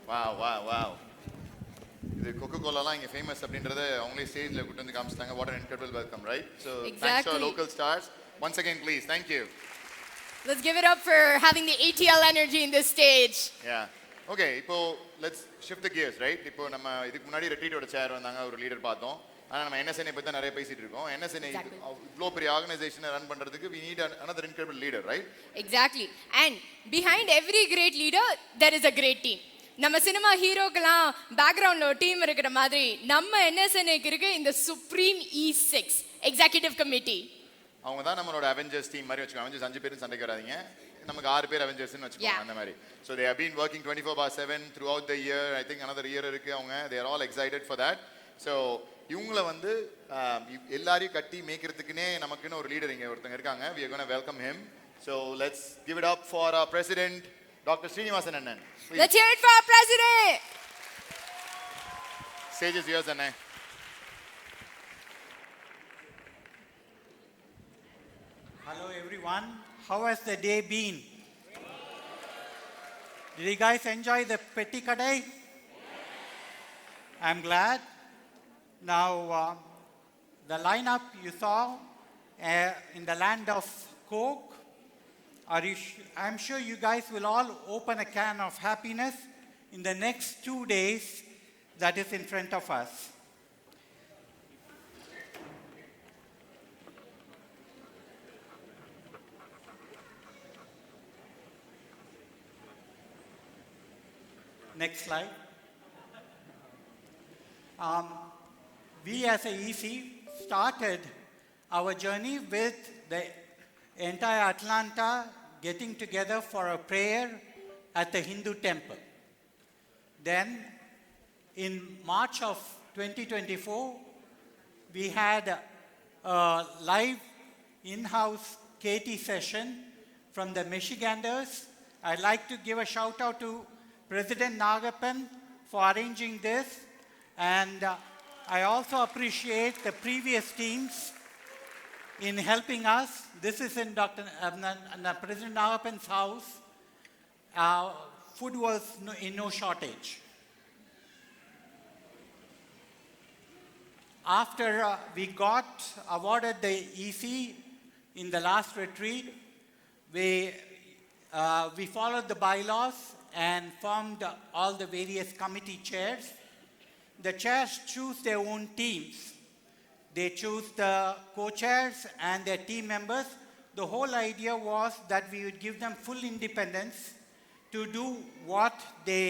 Wow, wow, wow. இது Coca-Cola இங்க famous அப்படின்றத அவங்களே ஸ்டேஜ்ல கூட்டி வந்து காமிச்சிட்டாங்க. What an incredible welcome, right? So thanks to our local stars. Once again, please, thank you. Let's give it up for having the ATL energy in this stage. Yeah. Okay, இப்போ let's shift the gears, right? இப்போ நம்ம இதுக்கு முன்னாடி ரெட்ரீட்டோட சேர் வந்தாங்க, ஒரு leader பார்த்தோம். ஆனா நம்ம NSNA பத்தி தான் நிறைய பேசிட்டு இருக்கோம். NSNA இவ்ளோ பெரிய ஆர்கனைசேஷனை ரன் பண்றதுக்கு we need another incredible leader, right? Exactly. And behind every great leader there is a great team. நம்ம சினிமா ஹீரோக்கெல்லாம் பேக்ரவுண்ட்ல ஒரு டீம் இருக்கிற மாதிரி நம்ம NSNAக்கு இருக்கு இந்த சுப்ரீம் E6 எக்ஸிகியூட்டிவ் கமிட்டி. அவங்க தான் நம்மளோட அவெஞ்சர்ஸ் டீம் மாதிரி வச்சுக்கோங்க. அவெஞ்சர்ஸ் 5 பேரும் சண்டைக்கு வராதீங்க, நமக்கு 6 பேர் அவெஞ்சர்ஸ்னு வச்சுக்கோங்க அந்த மாதிரி. So they have been working 24/7 throughout the year. I think another year இருக்கு அவங்க. They are all excited for that. So இவங்கள வந்து எல்லாரையும் கட்டி மேய்க்கிறதுக்குனே நமக்குன்னு ஒரு லீடர் இங்க ஒருத்தங்க இருக்காங்க. We are going to welcome him. So let's give it up for our president, Dr. Srinivasan Annan. Let's hear it for our president. Stage is yours, Annan. Hello everyone. How has the day been? Did you guys enjoy the Petti Kadai? I'm glad. Now, the lineup you saw in the land of Coke, I'm sure you guys will all open a can of happiness in the next 2 days that is in front of us. Next slide. We as a EC started our journey with the entire Atlanta getting together for a prayer at the Hindu temple. Then in March of 2024, we had a live in-house KT session from the Michiganders. I'd like to give a shout out to President Nagappan for arranging this, and I also appreciate the previous teams in helping us. This is in President Nagappan's house. Food was in no shortage. After we got awarded the EC in the last retreat, we followed the bylaws and formed all the various committee chairs. The chairs choose their own teams. They choose the co-chairs and their team members. The whole idea was that we would give them full independence to do what they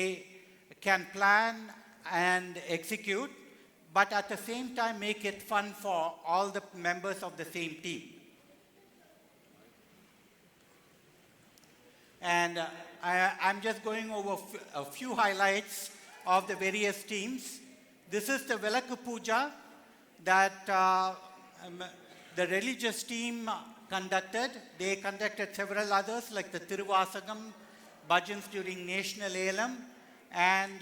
can plan and execute, but at the same time make it fun for all the members of the same team. And I'm just going over a few highlights of the various teams. This is the Velakku Puja that the religious team conducted. They conducted several others like the Tiruvasagam, bhajans during National Elam, and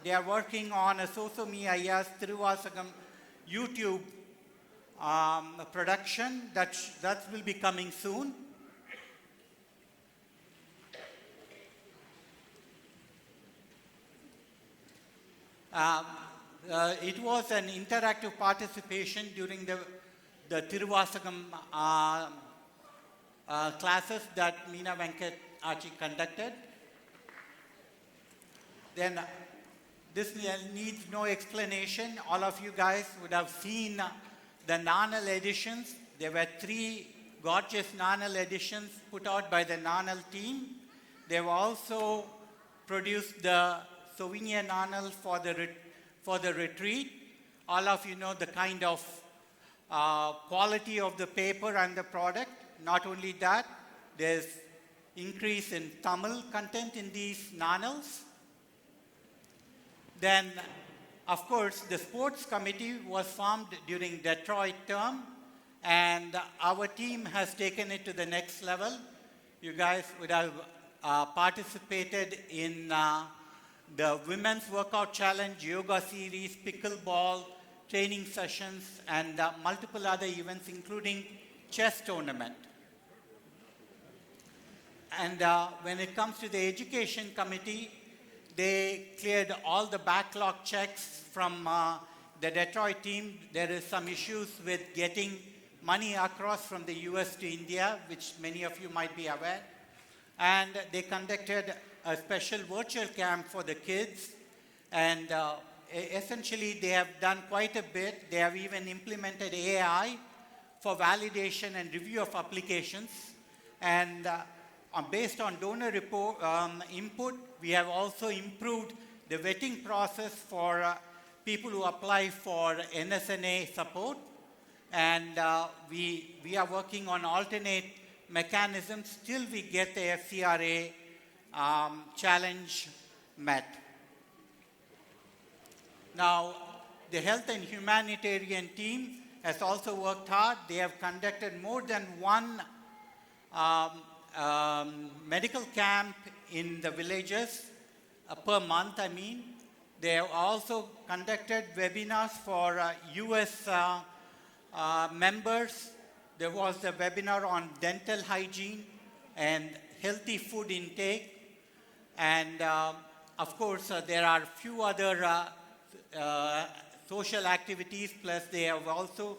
they are working on a Sosomi Ayya's Tiruvasagam YouTube production that will be coming soon. It was an interactive participation during the Tiruvasagam classes that Meena Venkat Achi conducted. Then this needs no explanation. All of you guys would have seen the Nanal editions. There were 3 gorgeous Nanal editions put out by the Nanal team. They've also produced the souvenir Nanal for the retreat. All of you know the kind of quality of the paper and the product. Not only that, there's increase in Tamil content in these Nanals. Then, of course, the sports committee was formed during Detroit term, and our team has taken it to the next level. You guys would have participated in the Women's Workout Challenge, Yoga Series, Pickleball, training sessions, and multiple other events, including chess tournament. And when it comes to the Education Committee, they cleared all the backlog checks from the Detroit team. There is some issues with getting money across from the US to India, which many of you might be aware. And they conducted a special virtual camp for the kids. And essentially, they have done quite a bit. They have even implemented AI for validation and review of applications. And based on donor input, we have also improved the vetting process for people who apply for NSNA support. And we are working on alternate mechanisms till we get the FCRA challenge met. Now, the health and humanitarian team has also worked hard. They have conducted more than one medical camp in the villages per month, I mean. They have also conducted webinars for US members. There was a webinar on dental hygiene and healthy food intake. And of course, there are a few other social activities, plus they have also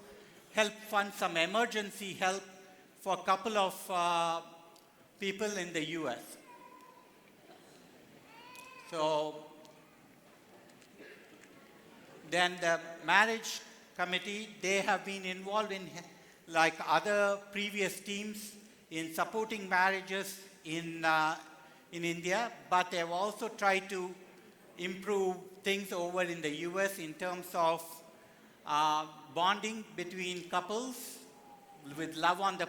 helped fund some emergency help for a couple of people in the US. So then the marriage committee, they have been involved in, like other previous teams, in supporting marriages in India, but they have also tried to improve things over in the US in terms of bonding between couples with love on the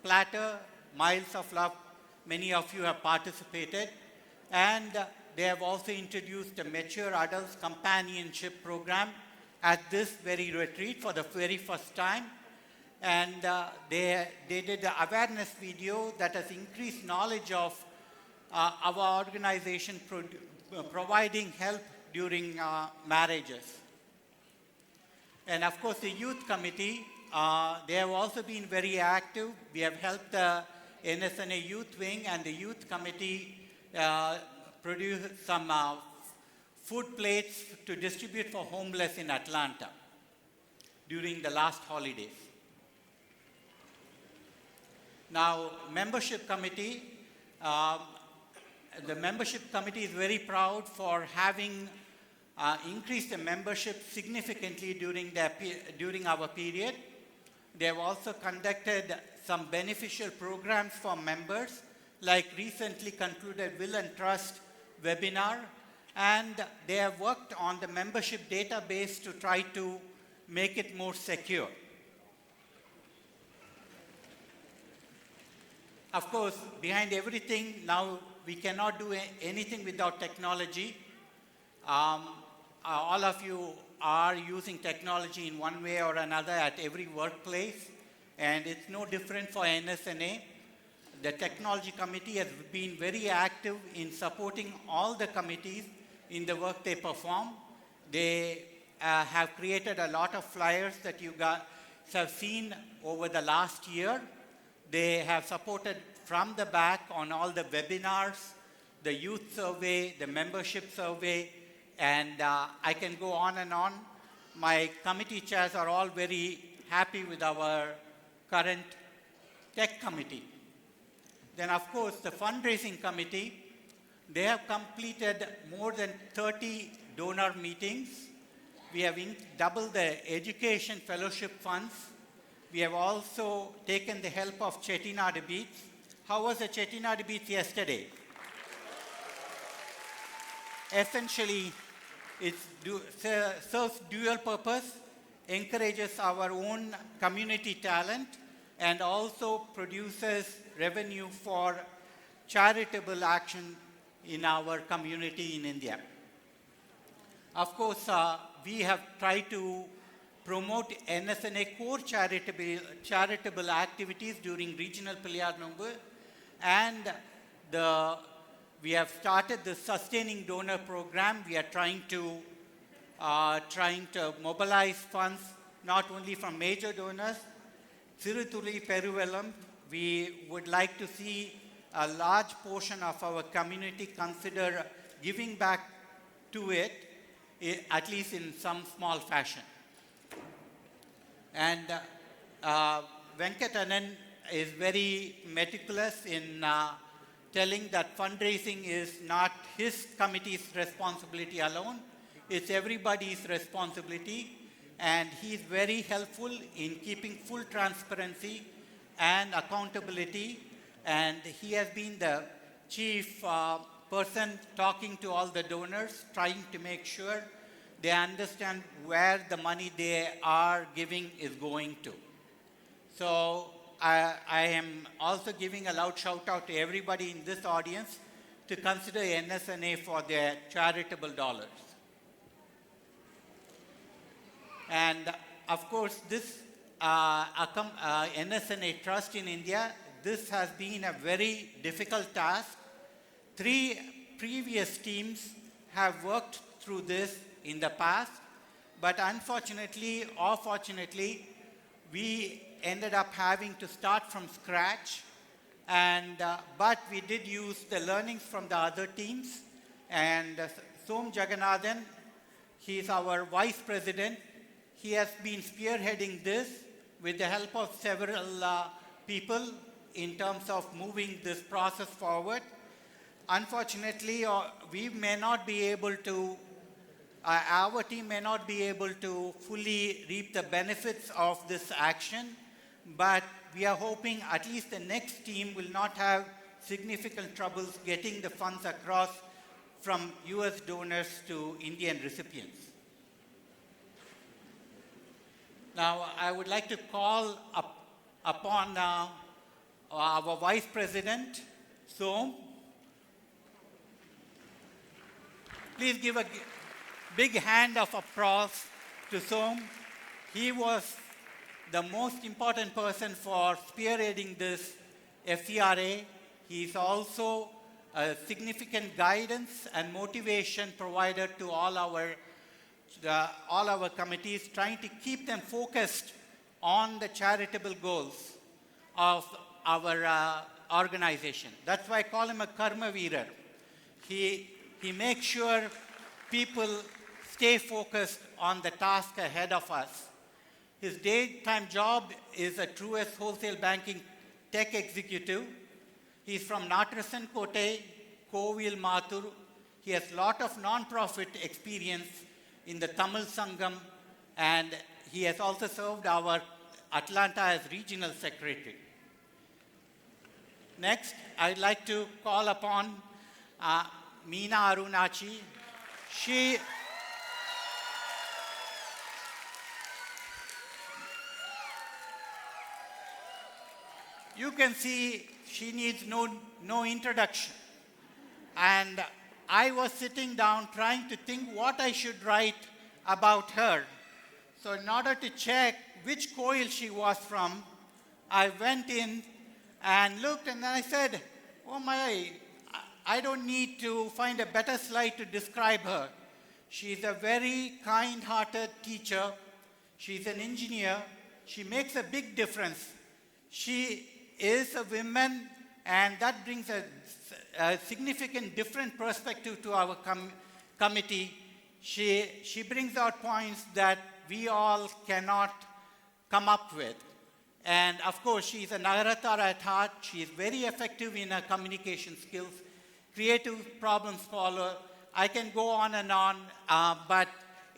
platter, miles of love. Many of you have participated. And they have also introduced a mature adults companionship program at this very retreat for the very first time. And they did an awareness video that has increased knowledge of our organization providing help during marriages. And of course, the youth committee, they have also been very active. We have helped the NSNA youth wing and the youth committee produce some food plates to distribute for homeless in Atlanta during the last holidays. Now, membership committee, the membership committee is very proud for having increased the membership significantly during our period. They have also conducted some beneficial programs for members, like recently concluded Will and Trust webinar, and they have worked on the membership database to try to make it more secure. Of course, behind everything, now we cannot do anything without technology. All of you are using technology in one way or another at every workplace, and it's no different for NSNA. The technology committee has been very active in supporting all the committees in the work they perform. They have created a lot of flyers that you guys have seen over the last year. They have supported from the back on all the webinars, the youth survey, the membership survey, and I can go on and on. My committee chairs are all very happy with our current tech committee. Then, of course, the fundraising committee, they have completed more than 30 donor meetings. We have doubled the education fellowship funds. We have also taken the help of Chettinad Beach. How was the Chettinad Beach yesterday? Essentially, it serves dual purpose, encourages our own community talent, and also produces revenue for charitable action in our community in India. Of course, we have tried to promote NSNA core charitable activities during regional Piliyarnungu, and we have started the sustaining donor program. We are trying to mobilize funds not only from major donors. Thirutuli Peruvelam, we would like to see a large portion of our community consider giving back to it, at least in some small fashion. And Venkatanan is very meticulous in telling that fundraising is not his committee's responsibility alone, it's everybody's responsibility. And he's very helpful in keeping full transparency and accountability. And he has been the chief person talking to all the donors, trying to make sure they understand where the money they are giving is going to. So I am also giving a loud shout out to everybody in this audience to consider NSNA for their charitable dollars. And of course, this NSNA Trust in India, this has been a very difficult task. 3 previous teams have worked through this in the past, but unfortunately or fortunately, we ended up having to start from scratch. And but we did use the learnings from the other teams. And Som Jagannathan, he's our vice president. He has been spearheading this with the help of several people in terms of moving this process forward. Unfortunately, we may not be able to, our team may not be able to fully reap the benefits of this action, but we are hoping at least the next team will not have significant troubles getting the funds across from US donors to Indian recipients. Now, I would like to call upon our Vice President, Som. Please give a big hand of applause to Som. He was the most important person for spearheading this FCRA. He is also a significant guidance and motivation provider to all our committees, trying to keep them focused on the charitable goals of our organization. That's why I call him a Karma Veerar. He makes sure people stay focused on the task ahead of us. His daytime job is a Truest Wholesale Banking Tech Executive. He's from Natrasan Kote, Kovil Mathur. He has a lot of non-profit experience in the Tamil Sangam, and he has also served our Atlanta as regional secretary. Next, I'd like to call upon Meena Arunachi. You can see she needs no introduction. And I was sitting down trying to think what I should write about her. So in order to check which coil she was from, I went in and looked, and then I said, oh my, I don't need to find a better slide to describe her. She's a very kind-hearted teacher. She's an engineer. She makes a big difference. She is a woman, and that brings a significant different perspective to our committee. She brings out points that we all cannot come up with. And of course, she's a Nagaratara at heart. She is very effective in her communication skills, creative problem solver. I can go on and on, but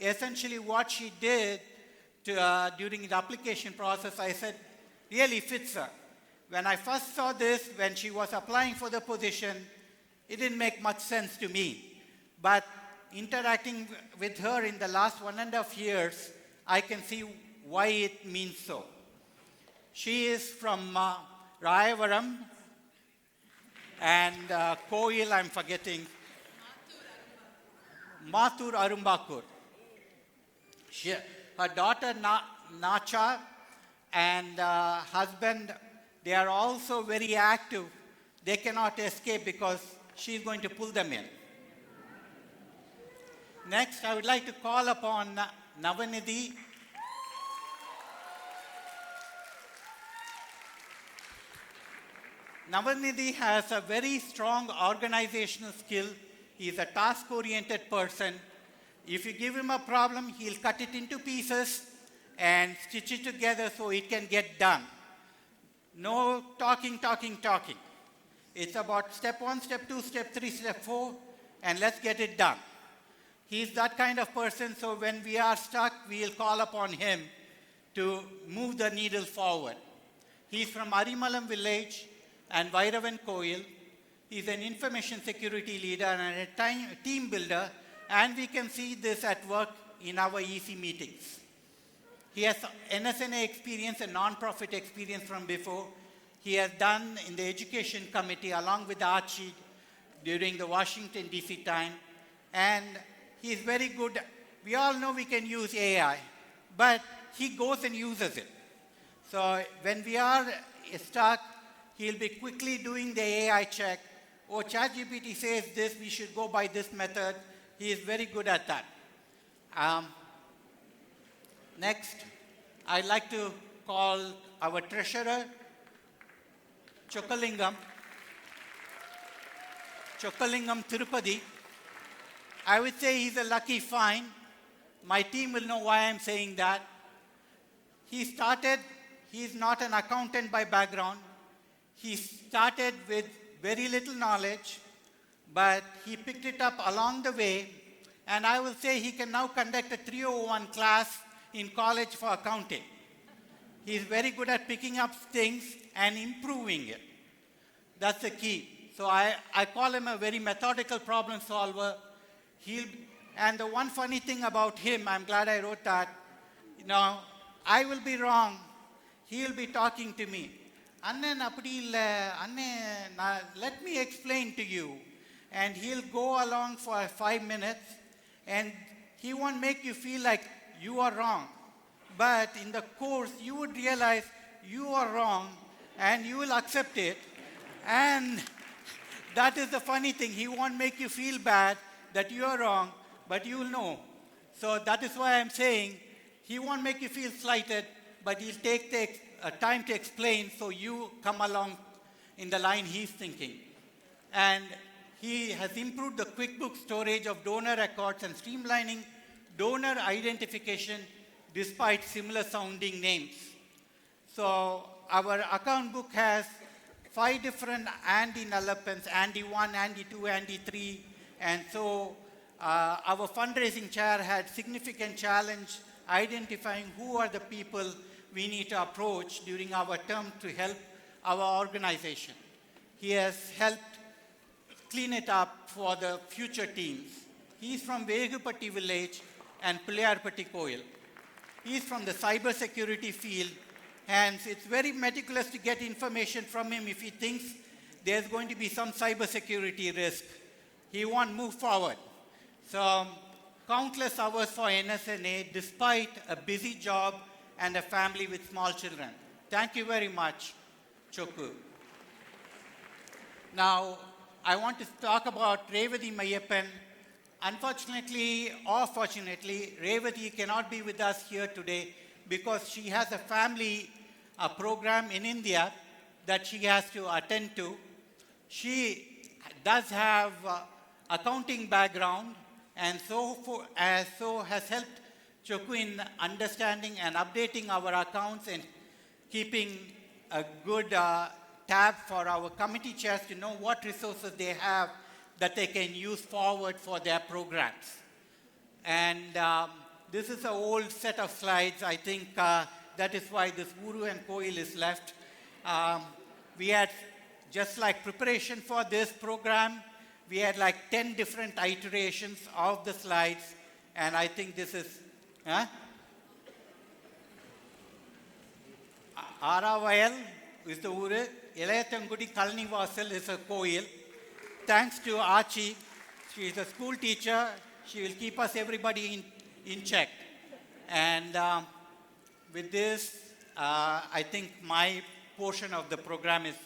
essentially what she did during the application process, I said, really fits her. When I first saw this, when she was applying for the position, it didn't make much sense to me. But interacting with her in the last 1.5 years, I can see why it means so. She is from Rayavaram and Koil, I'm forgetting. Mathur Arumbakur. Her daughter Nacha and husband, they are also very active. They cannot escape because she's going to pull them in. Next, I would like to call upon Navanidhi. Navanidhi has a very strong organizational skill. He's a task-oriented person. If you give him a problem, he'll cut it into pieces and stitch it together so it can get done. No talking. It's about step 1, step 2, step 3, step 4, and let's get it done. He's that kind of person, so when we are stuck, we'll call upon him to move the needle forward. He's from Arimalam village and Vairavan Koil. He's an information security leader and a team builder, and we can see this at work in our EC meetings. He has NSNA experience and non-profit experience from before. He has done in the education committee along with Archie during the Washington DC time, and he's very good. We all know we can use AI, but he goes and uses it. So when we are stuck, he'll be quickly doing the AI check. Oh, ChatGPT says this, we should go by this method. He is very good at that. Next, I'd like to call our treasurer, Chokkalingam Tirupati. I would say he's a lucky find. My team will know why I'm saying that. He's not an accountant by background. He started with very little knowledge, but he picked it up along the way, and I will say he can now conduct a 301 class in college for accounting. He's very good at picking up things and improving it. That's the key. So I call him a very methodical problem solver. And the one funny thing about him, I'm glad I wrote that, I will be wrong. He'll be talking to me. Anne, let me explain to you. And he'll go along for 5 minutes, and he won't make you feel like you are wrong. But in the course, you would realize you are wrong, and you will accept it. And that is the funny thing. He won't make you feel bad that you are wrong, but you will know. So that is why I'm saying he won't make you feel slighted, but he'll take the time to explain so you come along in the line he's thinking. And he has improved the QuickBooks storage of donor records and streamlining donor identification despite similar sounding names. So our account book has 5 different Andy Nullapens, Andy 1, Andy 2, Andy 3. And so our fundraising chair had significant challenge identifying who are the people we need to approach during our term to help our organization. He has helped clean it up for the future teams. He's from Vegupatti village and Puliyarpatti Koil. He's from the cybersecurity field, and it's very meticulous to get information from him if he thinks there's going to be some cybersecurity risk. He won't move forward. So countless hours for NSNA despite a busy job and a family with small children. Thank you very much, Chokku. Now, I want to talk about Revati Mayappan. Unfortunately or fortunately, Revati cannot be with us here today because she has a family program in India that she has to attend to. She does have accounting background, and so has helped Chokku in understanding and updating our accounts and keeping a good tab for our committee chairs to know what resources they have that they can use forward for their programs. And this is an old set of slides. I think that is why this Uru and Koil is left. We had, just like preparation for this program, we had like 10 different iterations of the slides, and I think this is, Aravayal is the Uru, Elayatangudi Kalnivasal is a Koil. Thanks to Archie, she is a school teacher. She will keep us everybody in check. And with this, I think my portion of the program is